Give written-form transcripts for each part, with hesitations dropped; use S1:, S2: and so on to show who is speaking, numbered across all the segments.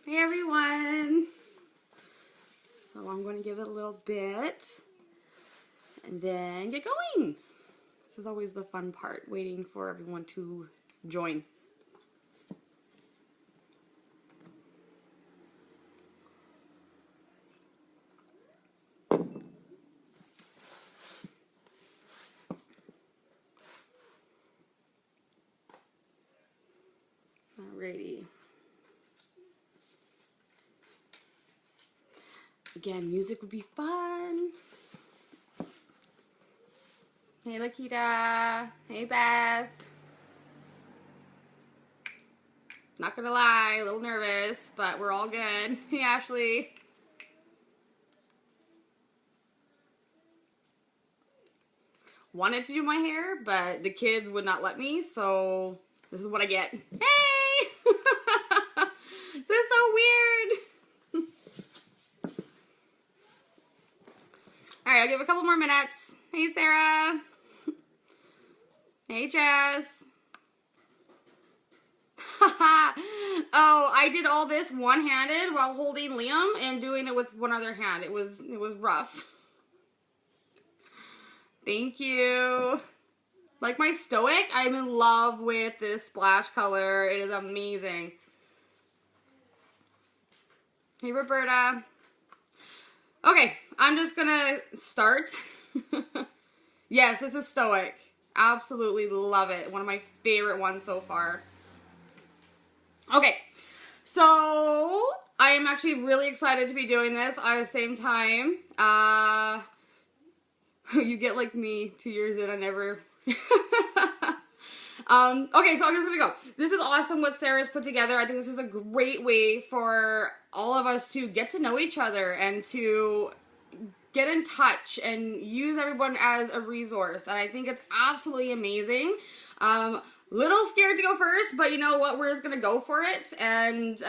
S1: Hey everyone! So I'm going to give it a little bit and then get going. This is always the fun part, waiting for everyone to join. Alrighty. Again, music would be fun. Hey Lakita. Hey Beth. Not gonna lie, a little nervous, but we're all good. Hey Ashley. Wanted to do my hair, but the kids would not let me, so this is what I get. Hey! This is so weird. Alright, I'll give a couple more minutes. Hey, Sarah. Hey, Jess. Oh, I did all this one-handed while holding Liam and doing it with one other hand. It was rough. Thank you. Like my Stoic, I'm in love with this splash color. It is amazing. Hey, Roberta. Okay, I'm just gonna start. Yes, this is Stoic. Absolutely love it. One of my favorite ones so far. Okay, so I am actually really excited to be doing this at the same time. You get like me 2 years in, I never... Okay, so I'm just gonna go. This is awesome what Sarah's put together. I think this is a great way for all of us to get to know each other and to get in touch and use everyone as a resource. And I think it's absolutely amazing. Little scared to go first, but you know what? We're just gonna go for it and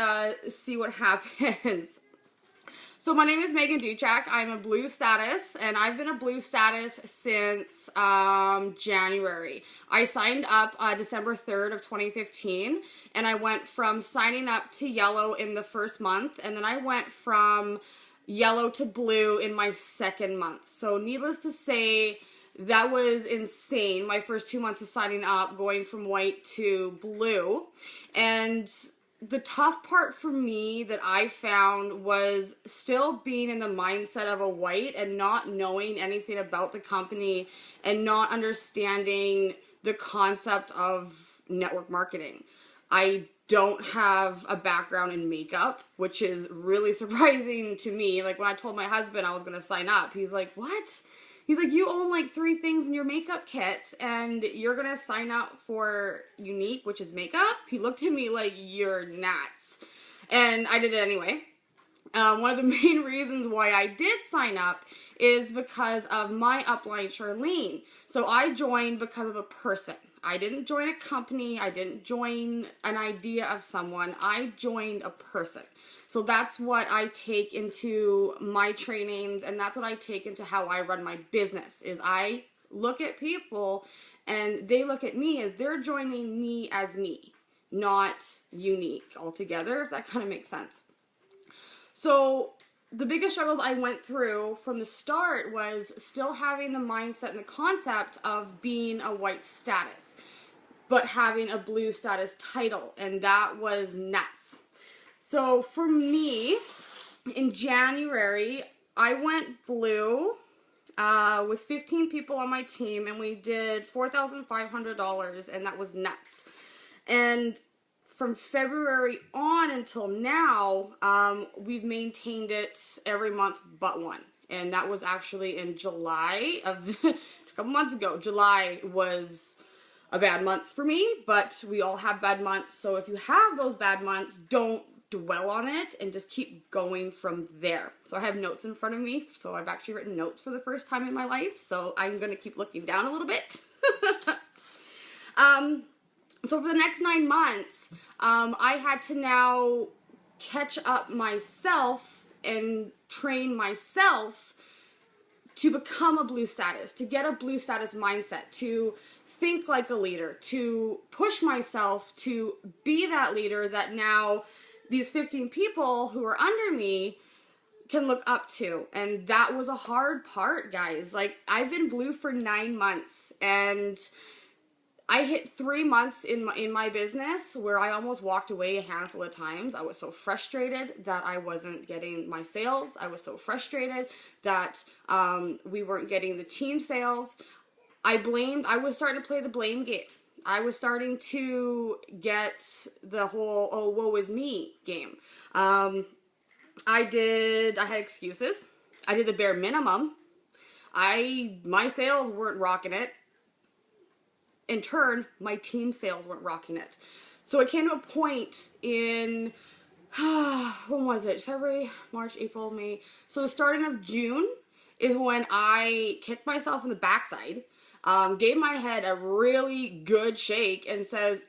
S1: see what happens. So my name is Megan Duchak. I'm a Blue Status, and I've been a Blue Status since January. I signed up December 3rd of 2015, and I went from signing up to yellow in the first month, and then I went from yellow to blue in my second month. So needless to say, that was insane, my first 2 months of signing up, going from white to blue. And the tough part for me that I found was still being in the mindset of a white and not knowing anything about the company and not understanding the concept of network marketing. I don't have a background in makeup, which is really surprising to me. Like when I told my husband I was going to sign up, he's like, "What?" He's like, "You own like 3 things in your makeup kit and you're going to sign up for Younique, which is makeup?" He looked at me like, "You're nuts." And I did it anyway. One of the main reasons why I did sign up is because of my upline, Charlene. So I joined because of a person. I didn't join a company. I didn't join an idea of someone. I joined a person. So that's what I take into my trainings, and that's what I take into how I run my business, is I look at people and they look at me as they're joining me as me, not Younique altogether, if that kind of makes sense. So the biggest struggles I went through from the start was still having the mindset and the concept of being a white status, but having a blue status title, and that was nuts. So for me, in January, I went blue with 15 people on my team, and we did $4,500, and that was nuts. And from February on until now, we've maintained it every month but one. And that was actually in July of a couple months ago. July was a bad month for me, but we all have bad months. So if you have those bad months, don't dwell on it and just keep going from there. So I have notes in front of me. So I've actually written notes for the first time in my life. So I'm going to keep looking down a little bit. So for the next 9 months, I had to now catch up myself and train myself to become a blue status, to get a blue status mindset, to think like a leader, to push myself to be that leader that now these 15 people who are under me can look up to. And that was a hard part, guys. Like, I've been blue for 9 months, and I hit 3 months in my business where I almost walked away a handful of times. I was so frustrated that I wasn't getting my sales. I was so frustrated that we weren't getting the team sales. I was starting to play the blame game. I was starting to get the whole, oh, woe is me game. I had excuses. I did the bare minimum. My sales weren't rocking it. In turn, my team sales weren't rocking it. So it came to a point in, when was it? February, March, April, May. So the starting of June is when I kicked myself in the backside, gave my head a really good shake and said,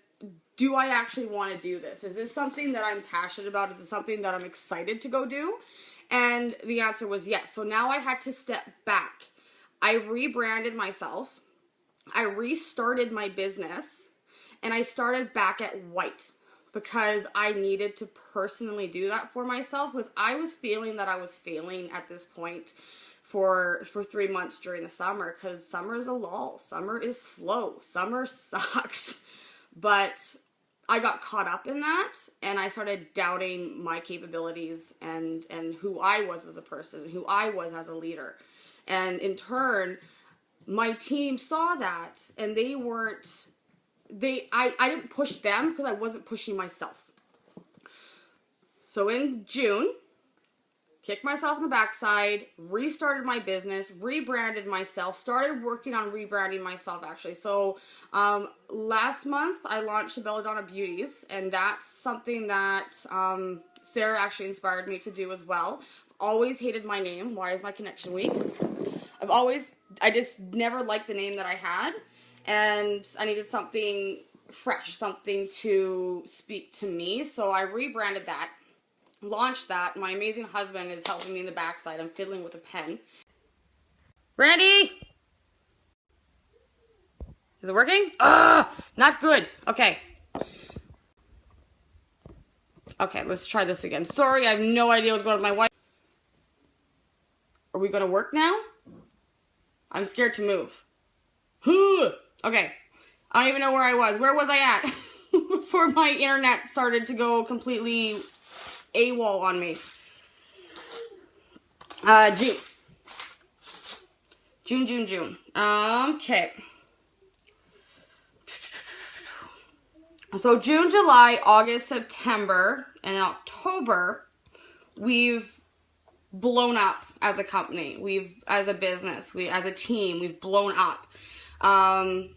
S1: do I actually want to do this? Is this something that I'm passionate about? Is it something that I'm excited to go do? And the answer was yes. So now I had to step back. I rebranded myself. I restarted my business, and I started back at white because I needed to personally do that for myself, because I was feeling that I was failing at this point for 3 months during the summer, because summer is a lull. Summer is slow. Summer sucks. But I got caught up in that, and I started doubting my capabilities and who I was as a person, who I was as a leader. And in turn, my team saw that, and I didn't push them because I wasn't pushing myself. So in June, kicked myself in the backside, restarted my business, rebranded myself, started working on rebranding myself actually. So last month I launched the Belladonna Beauties, and that's something that Sarah actually inspired me to do as well. Always hated my name. Why is my connection weak? I just never liked the name that I had, and I needed something fresh, something to speak to me. So I rebranded that, launched that. My amazing husband is helping me in the backside. I'm fiddling with a pen. Randy! Is it working? Not good. Okay. Okay, let's try this again. Sorry, I have no idea what's going on with my wife. Are we going to work now? I'm scared to move. Okay. I don't even know where I was. Where was I at? Before my internet started to go completely AWOL on me. June. Okay. So June, July, August, September, and October, we've blown up as a company. As a business, as a team, we've blown up. I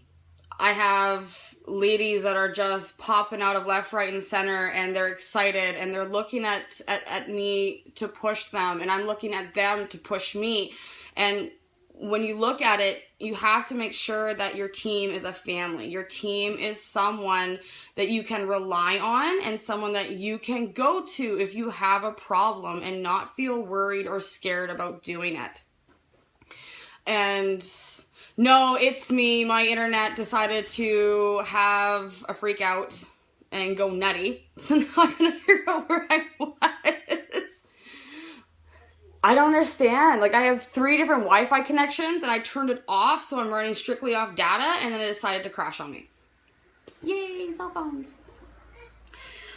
S1: have ladies that are just popping out of left, right, and center, and they're excited, and they're looking at me to push them, and I'm looking at them to push me. And when you look at it, you have to make sure that your team is a family. Your team is someone that you can rely on, and someone that you can go to if you have a problem and not feel worried or scared about doing it. And no, it's me. My internet decided to have a freak out and go nutty. So now I'm going to figure out where I was. I don't understand. Like, I have 3 different Wi-Fi connections, and I turned it off, so I'm running strictly off data, and then it decided to crash on me. Yay, cell phones.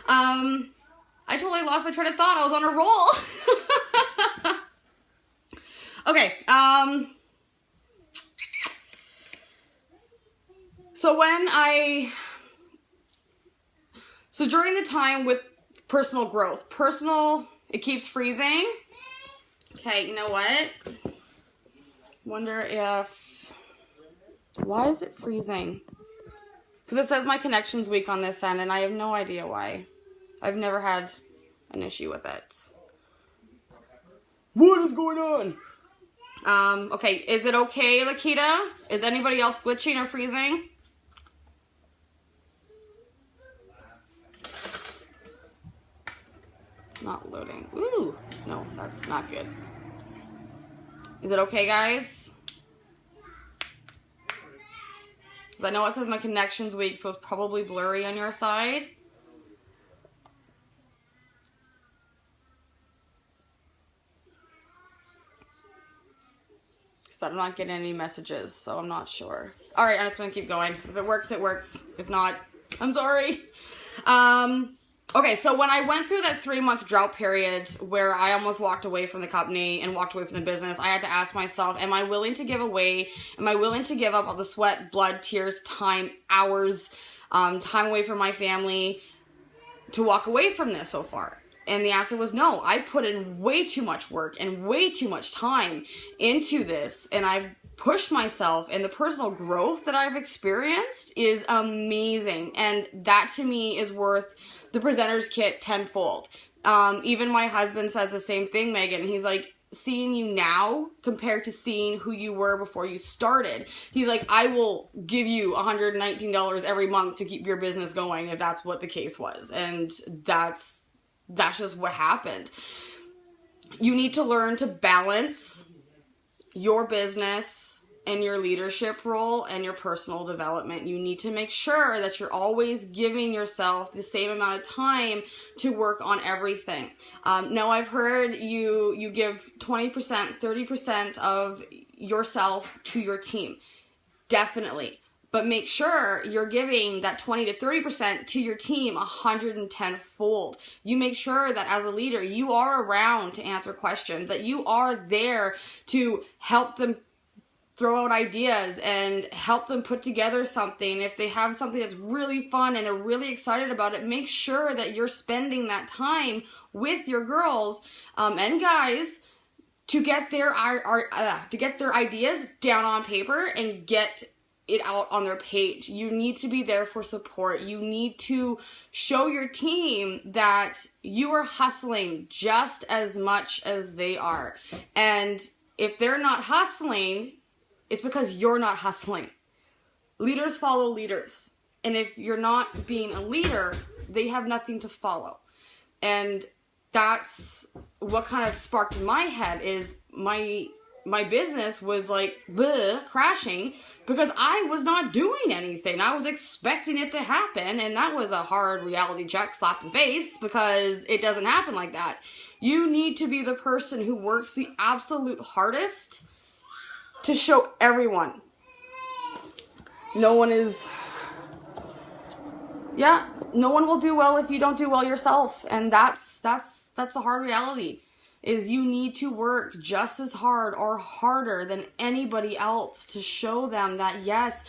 S1: I totally lost my train of thought. I was on a roll. Okay, So during the time with personal growth, it keeps freezing. Okay, you know what? Why is it freezing? Because it says my connection's weak on this end, and I have no idea why. I've never had an issue with it. What is going on? Okay, is it okay, Lakita? Is anybody else glitching or freezing? It's not loading. Ooh, no, that's not good. Is it okay, guys? Because I know it says my connection's weak, so it's probably blurry on your side. but I'm not getting any messages, so I'm not sure. All right, I'm just gonna keep going. If it works, it works. If not, I'm sorry. Okay, so when I went through that 3-month drought period where I almost walked away from the company and walked away from the business, I had to ask myself, am I willing to give up all the sweat, blood, tears, time, hours, time away from my family to walk away from this so far? And the answer was no. I put in way too much work and way too much time into this, and I've pushed myself, and the personal growth that I've experienced is amazing. And that to me is worth the presenter's kit tenfold. Even my husband says the same thing, Megan. He's like, seeing you now compared to seeing who you were before you started. He's like, I will give you $119 every month to keep your business going if that's what the case was. And that's just what happened. You need to learn to balance your business and your leadership role and your personal development. You need to make sure that you're always giving yourself the same amount of time to work on everything. Now I've heard you give 20%, 30% of yourself to your team. Definitely. But make sure you're giving that 20 to 30% to your team 110-fold. You make sure that as a leader, you are around to answer questions, that you are there to help them throw out ideas and help them put together something. If they have something that's really fun and they're really excited about it, make sure that you're spending that time with your girls and guys to get their ideas down on paper and get it out on their page. You need to be there for support. You need to show your team that you are hustling just as much as they are. And if they're not hustling, it's because you're not hustling. Leaders follow leaders. And if you're not being a leader, they have nothing to follow. And that's what kind of sparked in my head is my business was like crashing because I was not doing anything. I was expecting it to happen, and that was a hard reality check, slap in the face, because it doesn't happen like that. You need to be the person who works the absolute hardest to show everyone. No one will do well if you don't do well yourself, and that's a hard reality. Is you need to work just as hard or harder than anybody else to show them that yes,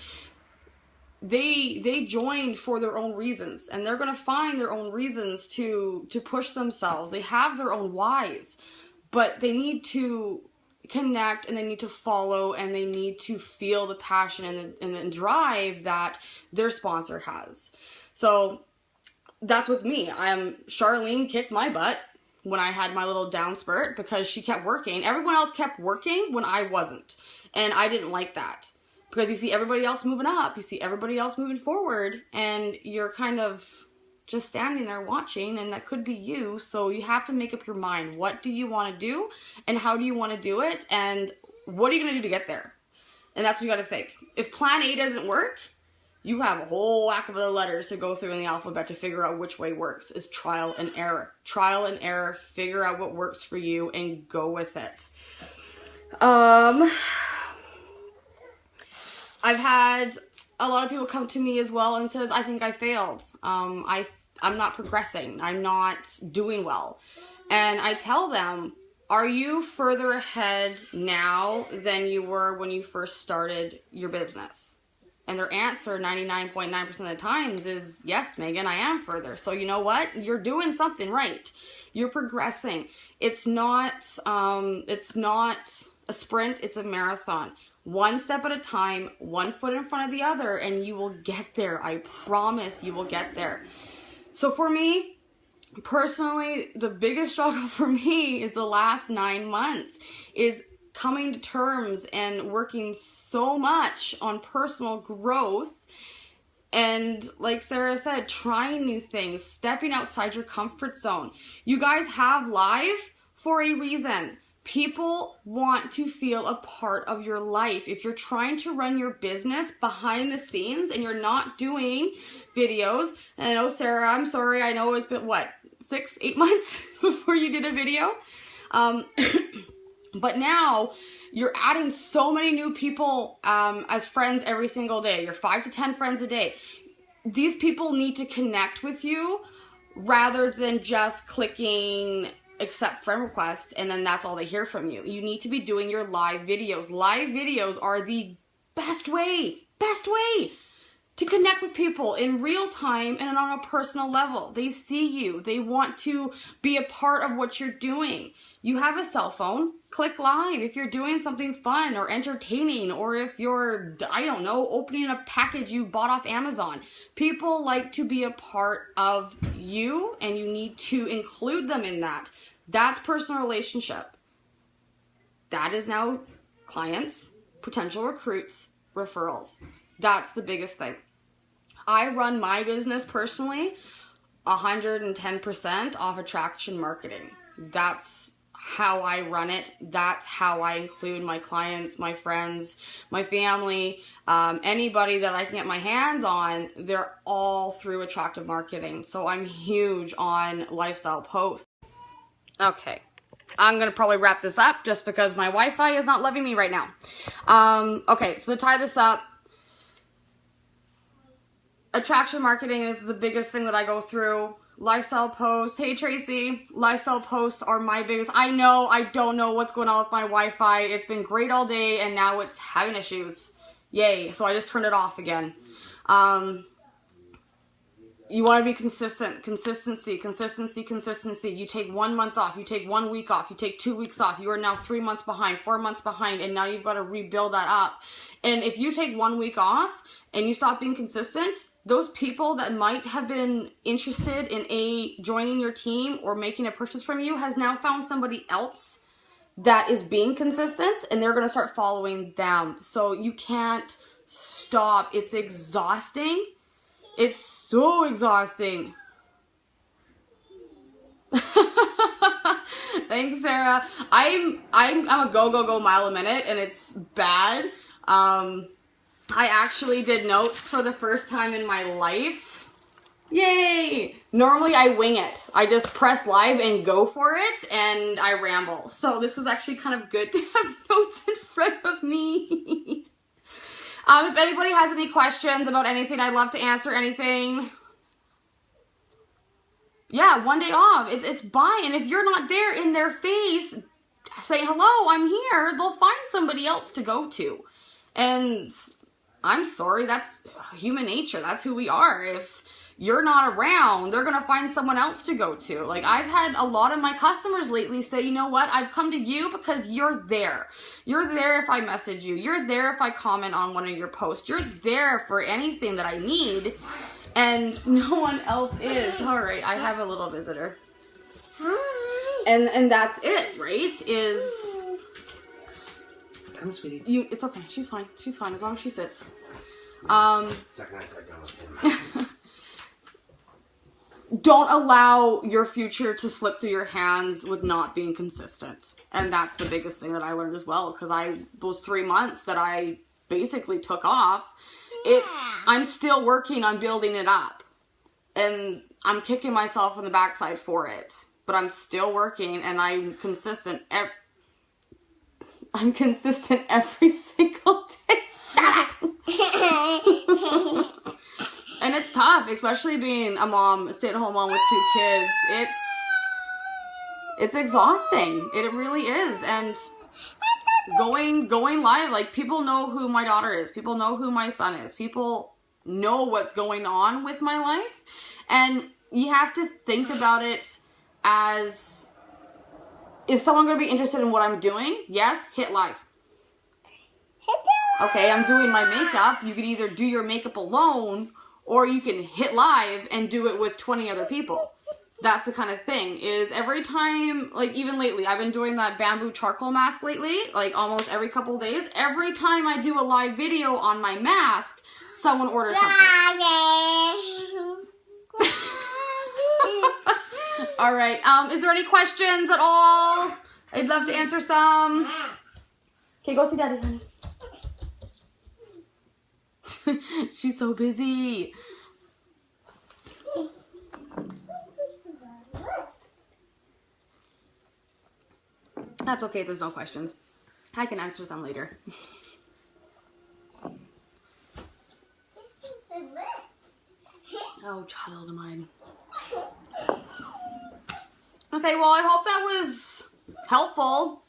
S1: they joined for their own reasons, and they're going to find their own reasons to push themselves. They have their own whys, but they need to connect, and they need to follow, and they need to feel the passion and the drive that their sponsor has. So that's with me. Charlene kicked my butt when I had my little down spurt because she kept working. Everyone else kept working when I wasn't. And I didn't like that. Because you see everybody else moving up, you see everybody else moving forward, and you're kind of just standing there watching, and that could be you. So you have to make up your mind. What do you want to do? And how do you want to do it? And what are you going to do to get there? And that's what you got to think. If plan A doesn't work, you have a whole whack of other letters to go through in the alphabet to figure out which way works. It's trial and error. Trial and error, figure out what works for you and go with it. I've had a lot of people come to me as well and says, I think I failed. I'm not progressing. I'm not doing well. And I tell them, are you further ahead now than you were when you first started your business? And their answer 99.9% of the times is, yes, Megan, I am further. So you know what? You're doing something right. You're progressing. It's not a sprint, it's a marathon. One step at a time, one foot in front of the other, and you will get there. I promise you will get there. So for me, personally, the biggest struggle for me is the last 9 months is coming to terms and working so much on personal growth. And like Sarah said, trying new things, stepping outside your comfort zone. You guys have live for a reason. People want to feel a part of your life. If you're trying to run your business behind the scenes and you're not doing videos, and I know, Sarah, I'm sorry, I know it's been, 6-8 months before you did a video? But now you're adding so many new people as friends every single day. You're 5 to 10 friends a day. These people need to connect with you rather than just clicking accept friend request and then that's all they hear from you. You need to be doing your live videos. Live videos are the best way to connect with people in real time and on a personal level. They see you. They want to be a part of what you're doing. You have a cell phone, click live if you're doing something fun or entertaining, or if you're, I don't know, opening a package you bought off Amazon. People like to be a part of you and you need to include them in that. That's personal relationship. That is now clients, potential recruits, referrals. That's the biggest thing. I run my business personally 110% off attraction marketing. That's how I run it. That's how I include my clients, my friends, my family, anybody that I can get my hands on. They're all through attractive marketing. So I'm huge on lifestyle posts. Okay. I'm going to probably wrap this up just because my Wi-Fi is not loving me right now. Okay, so to tie this up, attraction marketing is the biggest thing that I go through. Lifestyle posts. Hey, Tracy. Lifestyle posts are my biggest. I know. I don't know what's going on with my Wi-Fi. It's been great all day, and now it's having issues. Yay. So I just turned it off again. You want to be consistent. Consistency. You take 1 month off. You take 1 week off. You take 2 weeks off. You are now 3 months behind, 4 months behind, and now you've got to rebuild that up. And if you take 1 week off and you stop being consistent, those people that might have been interested in joining your team or making a purchase from you has now found somebody else that is being consistent, and they're going to start following them. So you can't stop. It's exhausting. It's so exhausting. Thanks, Sarah. I'm a go mile a minute, and it's bad. I actually did notes for the first time in my life. Yay! Normally I wing it. I just press live and go for it, and I ramble. So this was actually kind of good to have notes in front of me. If anybody has any questions about anything, I'd love to answer anything. Yeah, 1 day off. It's bye. And if you're not there in their face saying, hello, I'm here, they'll find somebody else to go to. And I'm sorry, that's human nature. That's who we are. If you're not around, they're going to find someone else to go to. Like, I've had a lot of my customers lately say, you know what, I've come to you because you're there. You're there if I message you. You're there if I comment on one of your posts. You're there for anything that I need, and no one else is. All right, I have a little visitor. Hi. And that's it, right? Is...
S2: Come, sweetie.
S1: It's okay. She's fine. She's fine as long as she sits.
S2: Second I sat down with him.
S1: Don't allow your future to slip through your hands with not being consistent. And that's the biggest thing that I learned as well. Because those 3 months that I basically took off, I'm still working on building it up. And I'm kicking myself in the backside for it. But I'm still working, and I'm consistent. I'm consistent every single day. And it's tough, especially being a mom, stay-at-home mom with 2 kids. It's exhausting. It really is. And going live, like, people know who my daughter is. People know who my son is. People know what's going on with my life. And you have to think about it as, is someone going to be interested in what I'm doing? Yes, hit live. Okay, I'm doing my makeup. You could either do your makeup alone, or you can hit live and do it with 20 other people. That's the kind of thing. Is every time, like even lately, I've been doing that bamboo charcoal mask lately, like almost every couple days. Every time I do a live video on my mask, someone orders something. All right. Is there any questions at all? I'd love to answer some. Okay, go see Daddy, honey. She's so busy. That's okay, there's no questions. I can answer some later. Oh, child of mine. Okay, well, I hope that was helpful.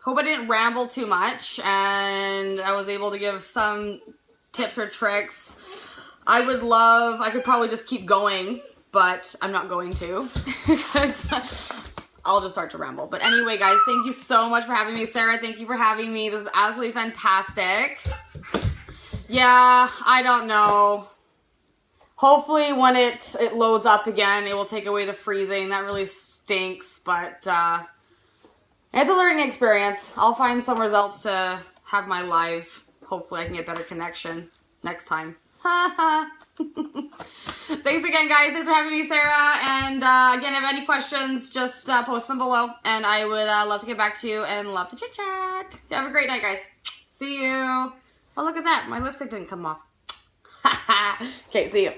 S1: Hope I didn't ramble too much and I was able to give some tips or tricks. I could probably just keep going, but I'm not going to because I'll just start to ramble. But anyway, guys, thank you so much for having me. Sarah, thank you for having me. This is absolutely fantastic. Yeah, I don't know. Hopefully when it loads up again, it will take away the freezing. That really stinks, but it's a learning experience. I'll find somewhere else to have my live. Hopefully I can get better connection next time. Thanks again, guys. Thanks for having me, Sarah. And again, if you have any questions, just post them below. And I would love to get back to you and love to chit chat. Have a great night, guys. See you. Oh, look at that. My lipstick didn't come off. Okay, see you.